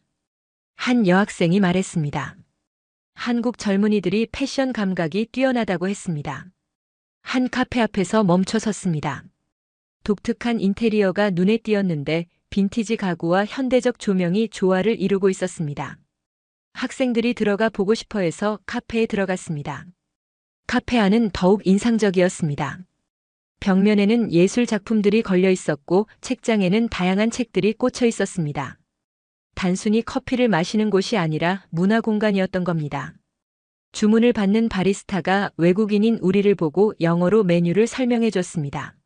한 여학생이 말했습니다. 한국 젊은이들이 패션 감각이 뛰어나다고 했습니다. 한 카페 앞에서 멈춰 섰습니다. 독특한 인테리어가 눈에 띄었는데 빈티지 가구와 현대적 조명이 조화를 이루고 있었습니다. 학생들이 들어가 보고 싶어 해서 카페에 들어갔습니다. 카페 안은 더욱 인상적이었습니다. 벽면에는 예술 작품들이 걸려 있었고 책장에는 다양한 책들이 꽂혀 있었습니다. 단순히 커피를 마시는 곳이 아니라 문화 공간이었던 겁니다. 주문을 받는 바리스타가 외국인인 우리를 보고 영어로 메뉴를 설명해 줬습니다.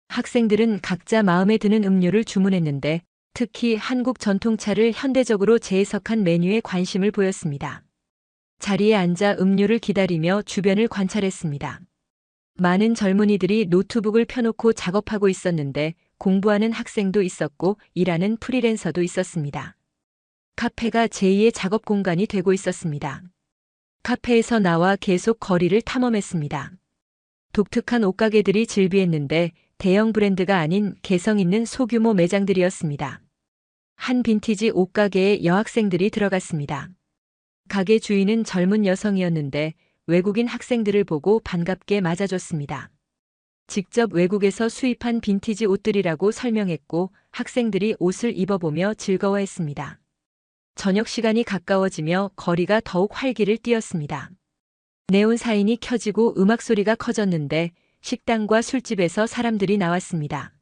학생들은 각자 마음에 드는 음료를 주문했는데 특히 한국 전통차를 현대적으로 재해석한 메뉴에 관심을 보였습니다. 자리에 앉아 음료를 기다리며 주변을 관찰했습니다. 많은 젊은이들이 노트북을 펴놓고 작업하고 있었는데 공부하는 학생도 있었고 일하는 프리랜서도 있었습니다. 카페가 제2의 작업 공간이 되고 있었습니다. 카페에서 나와 계속 거리를 탐험했습니다. 독특한 옷가게들이 즐비했는데 대형 브랜드가 아닌 개성 있는 소규모 매장들이었습니다. 한 빈티지 옷가게에 여학생들이 들어갔습니다. 가게 주인은 젊은 여성이었는데 외국인 학생들을 보고 반갑게 맞아줬습니다. 직접 외국에서 수입한 빈티지 옷들이라고 설명했고 학생들이 옷을 입어보며 즐거워했습니다. 저녁 시간이 가까워지며 거리가 더욱 활기를 띠었습니다. 네온 사인이 켜지고 음악 소리가 커졌는데 식당과 술집에서 사람들이 나왔습니다.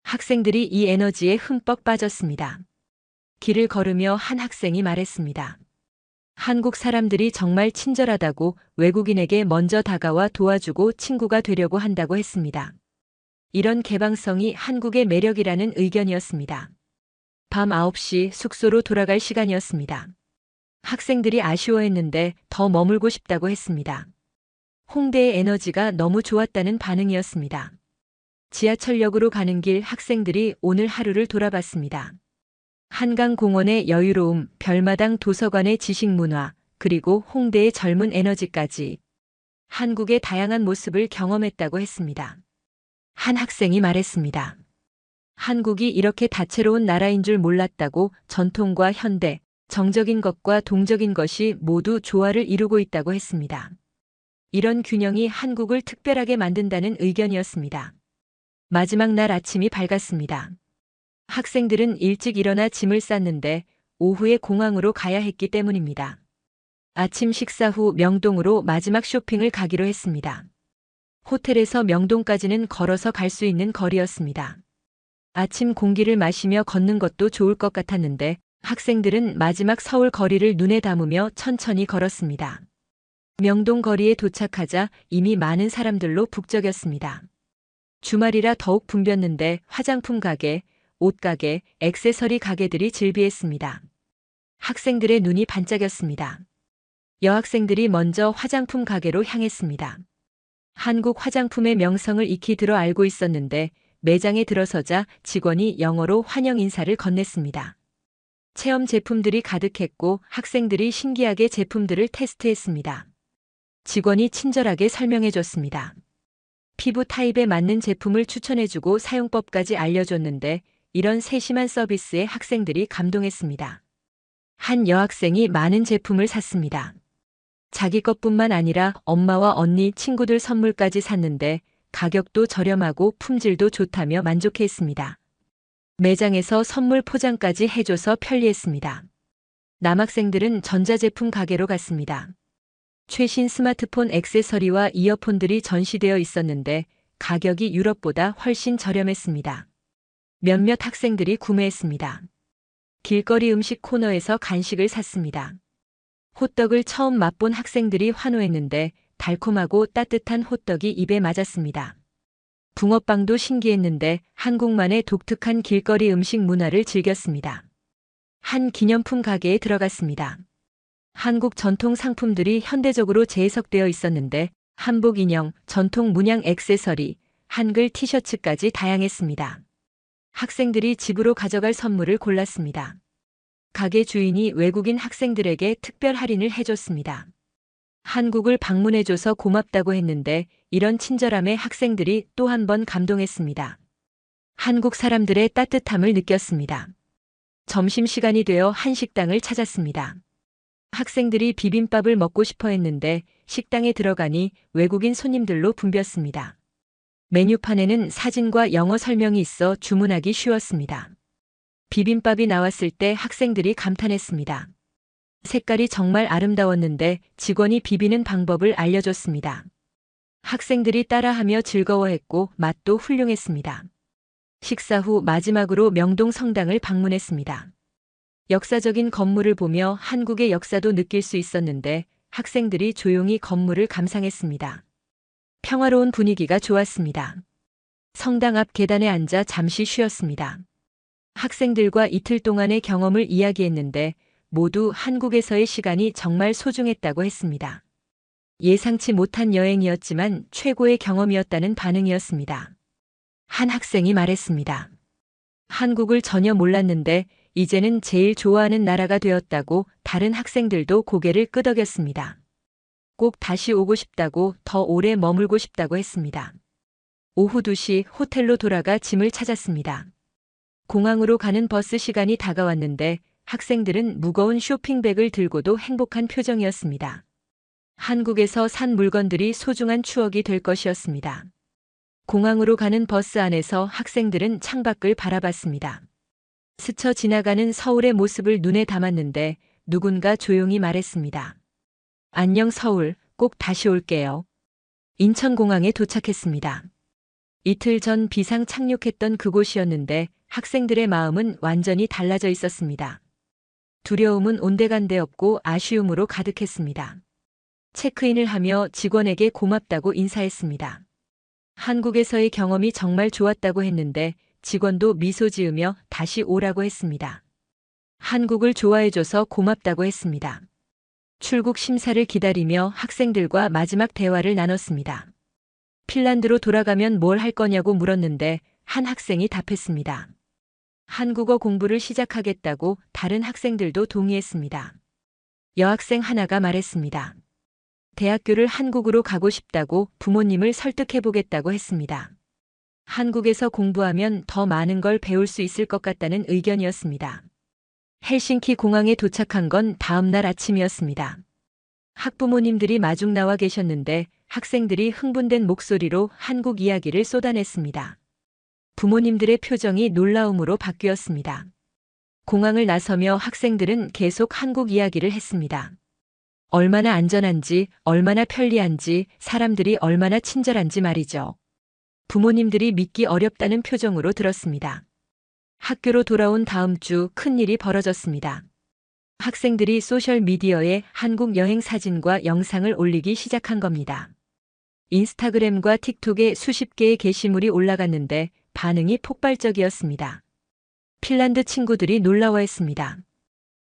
학생들이 이 에너지에 흠뻑 빠졌습니다. 길을 걸으며 한 학생이 말했습니다. 한국 사람들이 정말 친절하다고, 외국인에게 먼저 다가와 도와주고 친구가 되려고 한다고 했습니다. 이런 개방성이 한국의 매력이라는 의견이었습니다. 밤 9시 숙소로 돌아갈 시간이었습니다. 학생들이 아쉬워했는데 더 머물고 싶다고 했습니다. 홍대의 에너지가 너무 좋았다는 반응이었습니다. 지하철역으로 가는 길 학생들이 오늘 하루를 돌아봤습니다. 한강공원의 여유로움, 별마당 도서관의 지식문화, 그리고 홍대의 젊은 에너지까지 한국의 다양한 모습을 경험했다고 했습니다. 한 학생이 말했습니다. 한국이 이렇게 다채로운 나라인 줄 몰랐다고, 전통과 현대, 정적인 것과 동적인 것이 모두 조화를 이루고 있다고 했습니다. 이런 균형이 한국을 특별하게 만든다는 의견이었습니다. 마지막 날 아침이 밝았습니다. 학생들은 일찍 일어나 짐을 쌌는데 오후에 공항으로 가야 했기 때문입니다. 아침 식사 후 명동으로 마지막 쇼핑을 가기로 했습니다. 호텔에서 명동까지는 걸어서 갈 수 있는 거리였습니다. 아침 공기를 마시며 걷는 것도 좋을 것 같았는데 학생들은 마지막 서울 거리를 눈에 담으며 천천히 걸었습니다. 명동 거리에 도착하자 이미 많은 사람들로 북적였습니다. 주말이라 더욱 붐볐는데 화장품 가게, 옷가게, 액세서리 가게들이 즐비했습니다. 학생들의 눈이 반짝였습니다. 여학생들이 먼저 화장품 가게로 향했습니다. 한국 화장품의 명성을 익히 들어 알고 있었는데 매장에 들어서자 직원이 영어로 환영 인사를 건넸습니다. 체험 제품들이 가득했고 학생들이 신기하게 제품들을 테스트했습니다. 직원이 친절하게 설명해 줬습니다. 피부 타입에 맞는 제품을 추천해주고 사용법까지 알려줬는데 이런 세심한 서비스에 학생들이 감동했습니다. 한 여학생이 많은 제품을 샀습니다. 자기 것뿐만 아니라 엄마와 언니, 친구들 선물까지 샀는데 가격도 저렴하고 품질도 좋다며 만족해했습니다. 매장에서 선물 포장까지 해줘서 편리했습니다. 남학생들은 전자제품 가게로 갔습니다. 최신 스마트폰 액세서리와 이어폰들이 전시되어 있었는데 가격이 유럽보다 훨씬 저렴했습니다. 몇몇 학생들이 구매했습니다. 길거리 음식 코너에서 간식을 샀습니다. 호떡을 처음 맛본 학생들이 환호했는데 달콤하고 따뜻한 호떡이 입에 맞았습니다. 붕어빵도 신기했는데 한국만의 독특한 길거리 음식 문화를 즐겼습니다. 한 기념품 가게에 들어갔습니다. 한국 전통 상품들이 현대적으로 재해석되어 있었는데 한복 인형, 전통 문양 액세서리, 한글 티셔츠까지 다양했습니다. 학생들이 집으로 가져갈 선물을 골랐습니다. 가게 주인이 외국인 학생들에게 특별 할인을 해줬습니다. 한국을 방문해줘서 고맙다고 했는데 이런 친절함에 학생들이 또 한 번 감동했습니다. 한국 사람들의 따뜻함을 느꼈습니다. 점심시간이 되어 한 식당을 찾았습니다. 학생들이 비빔밥을 먹고 싶어 했는데 식당에 들어가니 외국인 손님들로 붐볐습니다. 메뉴판에는 사진과 영어 설명이 있어 주문하기 쉬웠습니다. 비빔밥이 나왔을 때 학생들이 감탄했습니다. 색깔이 정말 아름다웠는데 직원이 비비는 방법을 알려줬습니다. 학생들이 따라하며 즐거워했고 맛도 훌륭했습니다. 식사 후 마지막으로 명동 성당을 방문했습니다. 역사적인 건물을 보며 한국의 역사도 느낄 수 있었는데 학생들이 조용히 건물을 감상했습니다. 평화로운 분위기가 좋았습니다. 성당 앞 계단에 앉아 잠시 쉬었습니다. 학생들과 이틀 동안의 경험을 이야기했는데 모두 한국에서의 시간이 정말 소중했다고 했습니다. 예상치 못한 여행이었지만 최고의 경험이었다는 반응이었습니다. 한 학생이 말했습니다. 한국을 전혀 몰랐는데 이제는 제일 좋아하는 나라가 되었다고. 다른 학생들도 고개를 끄덕였습니다. 꼭 다시 오고 싶다고, 더 오래 머물고 싶다고 했습니다. 오후 2시 호텔로 돌아가 짐을 찾았습니다. 공항으로 가는 버스 시간이 다가왔는데 학생들은 무거운 쇼핑백을 들고도 행복한 표정이었습니다. 한국에서 산 물건들이 소중한 추억이 될 것이었습니다. 공항으로 가는 버스 안에서 학생들은 창밖을 바라봤습니다. 스쳐 지나가는 서울의 모습을 눈에 담았는데 누군가 조용히 말했습니다. 안녕 서울, 꼭 다시 올게요. 인천공항에 도착했습니다. 이틀 전 비상 착륙했던 그곳이었는데 학생들의 마음은 완전히 달라져 있었습니다. 두려움은 온데간데 없고 아쉬움으로 가득했습니다. 체크인을 하며 직원에게 고맙다고 인사했습니다. 한국에서의 경험이 정말 좋았다고 했는데 직원도 미소 지으며 다시 오라고 했습니다. 한국을 좋아해줘서 고맙다고 했습니다. 출국 심사를 기다리며 학생들과 마지막 대화를 나눴습니다. 핀란드로 돌아가면 뭘 할 거냐고 물었는데 한 학생이 답했습니다. 한국어 공부를 시작하겠다고 다른 학생들도 동의했습니다. 여학생 하나가 말했습니다. 대학교를 한국으로 가고 싶다고 부모님을 설득해보겠다고 했습니다. 한국에서 공부하면 더 많은 걸 배울 수 있을 것 같다는 의견이었습니다. 헬싱키 공항에 도착한 건 다음 날 아침이었습니다. 학부모님들이 마중 나와 계셨는데 학생들이 흥분된 목소리로 한국 이야기를 쏟아냈습니다. 부모님들의 표정이 놀라움으로 바뀌었습니다. 공항을 나서며 학생들은 계속 한국 이야기를 했습니다. 얼마나 안전한지, 얼마나 편리한지, 사람들이 얼마나 친절한지 말이죠. 부모님들이 믿기 어렵다는 표정으로 들었습니다. 학교로 돌아온 다음 주 큰일이 벌어졌습니다. 학생들이 소셜미디어에 한국 여행 사진과 영상을 올리기 시작한 겁니다. 인스타그램과 틱톡에 수십 개의 게시물이 올라갔는데 반응이 폭발적이었습니다. 핀란드 친구들이 놀라워했습니다.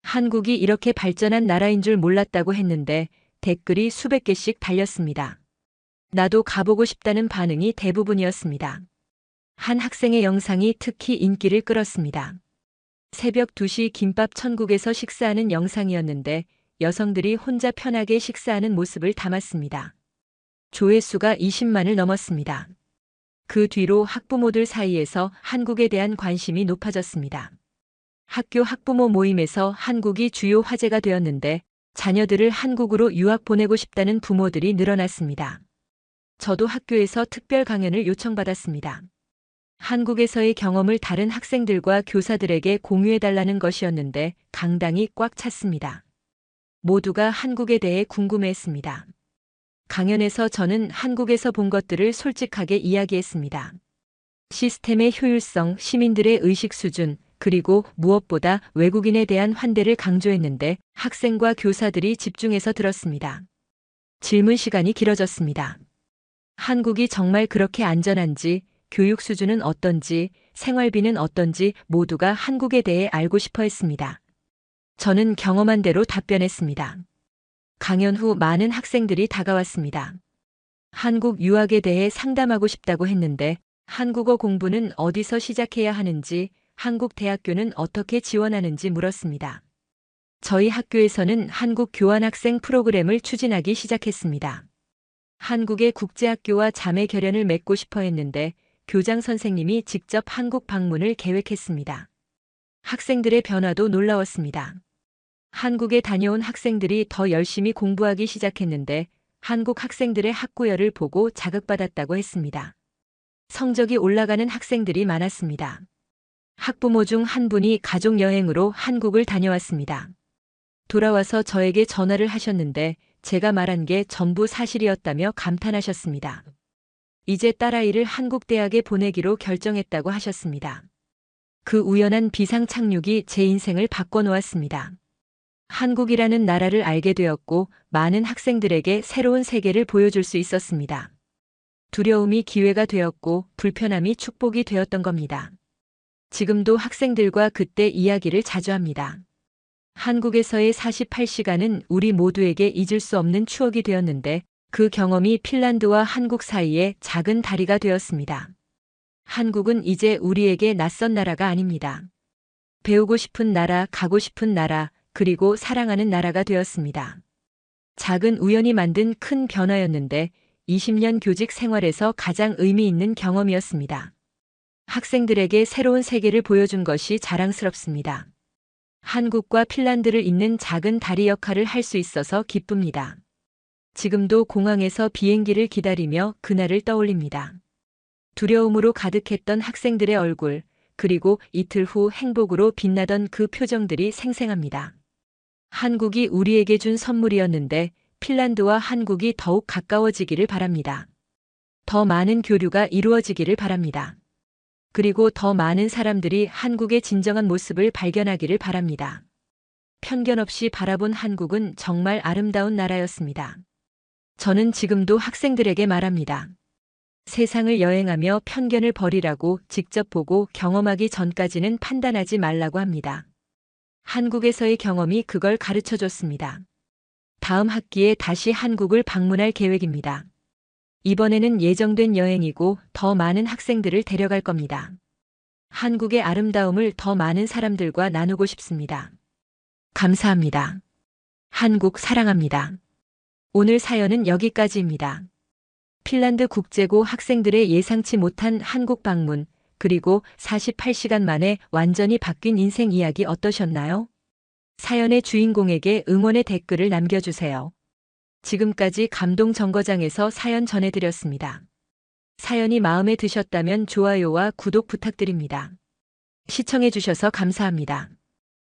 한국이 이렇게 발전한 나라인 줄 몰랐다고 했는데 댓글이 수백 개씩 달렸습니다. 나도 가보고 싶다는 반응이 대부분이었습니다. 한 학생의 영상이 특히 인기를 끌었습니다. 새벽 2시 김밥 천국에서 식사하는 영상이었는데 여성들이 혼자 편하게 식사하는 모습을 담았습니다. 조회수가 20만을 넘었습니다. 그 뒤로 학부모들 사이에서 한국에 대한 관심이 높아졌습니다. 학교 학부모 모임에서 한국이 주요 화제가 되었는데 자녀들을 한국으로 유학 보내고 싶다는 부모들이 늘어났습니다. 저도 학교에서 특별 강연을 요청받았습니다. 한국에서의 경험을 다른 학생들과 교사들에게 공유해달라는 것이었는데 강당이 꽉 찼습니다. 모두가 한국에 대해 궁금해했습니다. 강연에서 저는 한국에서 본 것들을 솔직하게 이야기했습니다. 시스템의 효율성, 시민들의 의식 수준, 그리고 무엇보다 외국인에 대한 환대를 강조했는데 학생과 교사들이 집중해서 들었습니다. 질문 시간이 길어졌습니다. 한국이 정말 그렇게 안전한지, 교육 수준은 어떤지, 생활비는 어떤지 모두가 한국에 대해 알고 싶어 했습니다. 저는 경험한 대로 답변했습니다. 강연 후 많은 학생들이 다가왔습니다. 한국 유학에 대해 상담하고 싶다고 했는데 한국어 공부는 어디서 시작해야 하는지, 한국 대학교는 어떻게 지원하는지 물었습니다. 저희 학교에서는 한국 교환학생 프로그램을 추진하기 시작했습니다. 한국의 국제학교와 자매 결연을 맺고 싶어 했는데 교장 선생님이 직접 한국 방문을 계획했습니다. 학생들의 변화도 놀라웠습니다. 한국에 다녀온 학생들이 더 열심히 공부하기 시작했는데 한국 학생들의 학구열을 보고 자극받았다고 했습니다. 성적이 올라가는 학생들이 많았습니다. 학부모 중 한 분이 가족 여행으로 한국을 다녀왔습니다. 돌아와서 저에게 전화를 하셨는데 제가 말한 게 전부 사실이었다며 감탄하셨습니다. 이제 딸아이를 한국 대학에 보내기로 결정했다고 하셨습니다. 그 우연한 비상 착륙이 제 인생을 바꿔놓았습니다. 한국이라는 나라를 알게 되었고 많은 학생들에게 새로운 세계를 보여줄 수 있었습니다. 두려움이 기회가 되었고 불편함이 축복이 되었던 겁니다. 지금도 학생들과 그때 이야기를 자주 합니다. 한국에서의 48시간은 우리 모두에게 잊을 수 없는 추억이 되었는데 그 경험이 핀란드와 한국 사이에 작은 다리가 되었습니다. 한국은 이제 우리에게 낯선 나라가 아닙니다. 배우고 싶은 나라, 가고 싶은 나라, 그리고 사랑하는 나라가 되었습니다. 작은 우연이 만든 큰 변화였는데 20년 교직 생활에서 가장 의미 있는 경험이었습니다. 학생들에게 새로운 세계를 보여준 것이 자랑스럽습니다. 한국과 핀란드를 잇는 작은 다리 역할을 할 수 있어서 기쁩니다. 지금도 공항에서 비행기를 기다리며 그날을 떠올립니다. 두려움으로 가득했던 학생들의 얼굴, 그리고 이틀 후 행복으로 빛나던 그 표정들이 생생합니다. 한국이 우리에게 준 선물이었는데 핀란드와 한국이 더욱 가까워지기를 바랍니다. 더 많은 교류가 이루어지기를 바랍니다. 그리고 더 많은 사람들이 한국의 진정한 모습을 발견하기를 바랍니다. 편견 없이 바라본 한국은 정말 아름다운 나라였습니다. 저는 지금도 학생들에게 말합니다. 세상을 여행하며 편견을 버리라고, 직접 보고 경험하기 전까지는 판단하지 말라고 합니다. 한국에서의 경험이 그걸 가르쳐 줬습니다. 다음 학기에 다시 한국을 방문할 계획입니다. 이번에는 예정된 여행이고 더 많은 학생들을 데려갈 겁니다. 한국의 아름다움을 더 많은 사람들과 나누고 싶습니다. 감사합니다. 한국 사랑합니다. 오늘 사연은 여기까지입니다. 핀란드 국제고 학생들의 예상치 못한 한국 방문, 그리고 48시간 만에 완전히 바뀐 인생 이야기 어떠셨나요? 사연의 주인공에게 응원의 댓글을 남겨주세요. 지금까지 감동 정거장에서 사연 전해드렸습니다. 사연이 마음에 드셨다면 좋아요와 구독 부탁드립니다. 시청해주셔서 감사합니다.